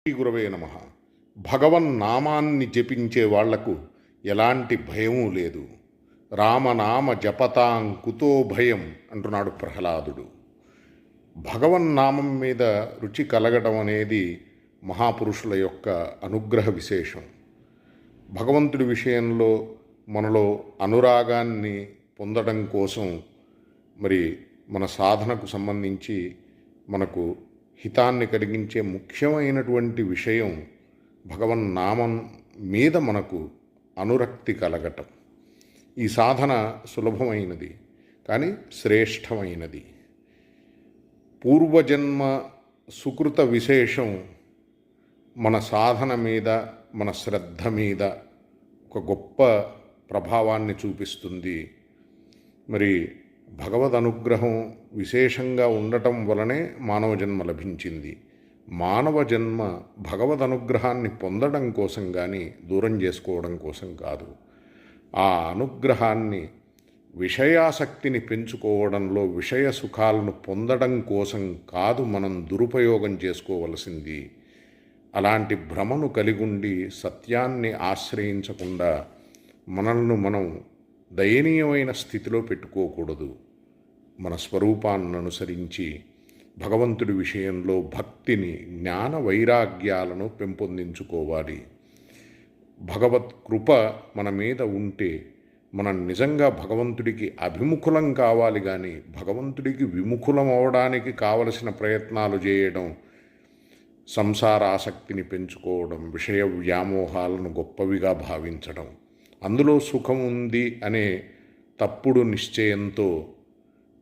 శ్రీ గురవే నమః. భగవన్నామాన్ని జపించే వాళ్లకు ఎలాంటి భయము లేదు. రామనామ జపతాం కుతో భయం అంటున్నాడు ప్రహ్లాదుడు. భగవన్నామం మీద రుచి కలగటం అనేది మహాపురుషుల యొక్క అనుగ్రహ విశేషం. భగవంతుడి విషయంలో మనలో అనురాగాన్ని పొందడం కోసం మరి మన సాధనకు సంబంధించి మనకు హితాన్ని కలిగించే ముఖ్యమైనటువంటి విషయం భగవన్నామం మీద మనకు అనురక్తి కలగటం. ఈ సాధన సులభమైనది కానీ శ్రేష్టమైనది. పూర్వజన్మ సుకృత విశేషం మన సాధన మీద, మన శ్రద్ధ మీద ఒక గొప్ప ప్రభావాన్ని చూపిస్తుంది. మరి భగవద్ అనుగ్రహం విశేషంగా ఉండటం వలనే మానవ జన్మ లభించింది. మానవ జన్మ భగవద్ అనుగ్రహాన్ని పొందడం కోసం కానీ దూరం చేసుకోవడం కోసం కాదు. ఆ అనుగ్రహాన్ని విషయాసక్తిని పెంచుకోవడంలో, విషయ సుఖాలను పొందడం కోసం కాదు మనం దురుపయోగం చేసుకోవలసింది. అలాంటి భ్రమను కలిగుండి సత్యాన్ని ఆశ్రయించకుండా మనల్ని మనం దయనీయమైన స్థితిలో పెట్టుకోకూడదు. మన స్వరూపాన్ని అనుసరించి భగవంతుడి విషయంలో భక్తిని, జ్ఞాన వైరాగ్యాలను పెంపొందించుకోవాలి. భగవత్ కృప మన మీద ఉంటే మనం నిజంగా భగవంతుడికి అభిముఖులం కావాలి. కానీ భగవంతుడికి విముఖులం అవడానికి కావలసిన ప్రయత్నాలు చేయడం, సంసార ఆసక్తిని పెంచుకోవడం, విషయ వ్యామోహాలను గొప్పవిగా భావించడం, అందులో సుఖం ఉంది అనే తప్పుడు నిశ్చయంతో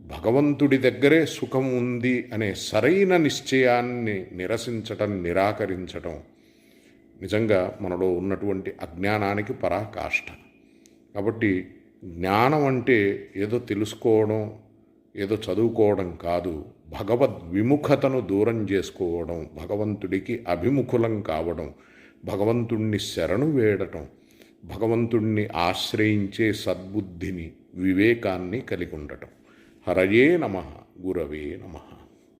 భగవంతుడి దగ్గరే సుఖం ఉంది అనే సరైన నిశ్చయాన్ని నిరసించటం, నిరాకరించటం నిజంగా మనలో ఉన్నటువంటి అజ్ఞానానికి పరాకాష్ఠ. కాబట్టి జ్ఞానం అంటే ఏదో తెలుసుకోవడం, ఏదో చదువుకోవడం కాదు. భగవద్ విముఖతను దూరం చేసుకోవడం, భగవంతుడికి అభిముఖులం కావడం, భగవంతుణ్ణి శరణు వేడటం, భగవంతుణ్ణి ఆశ్రయించే సద్బుద్ధిని, వివేకాన్ని కలిగి ఉండటం. హరయే నమః, గురవే నమః.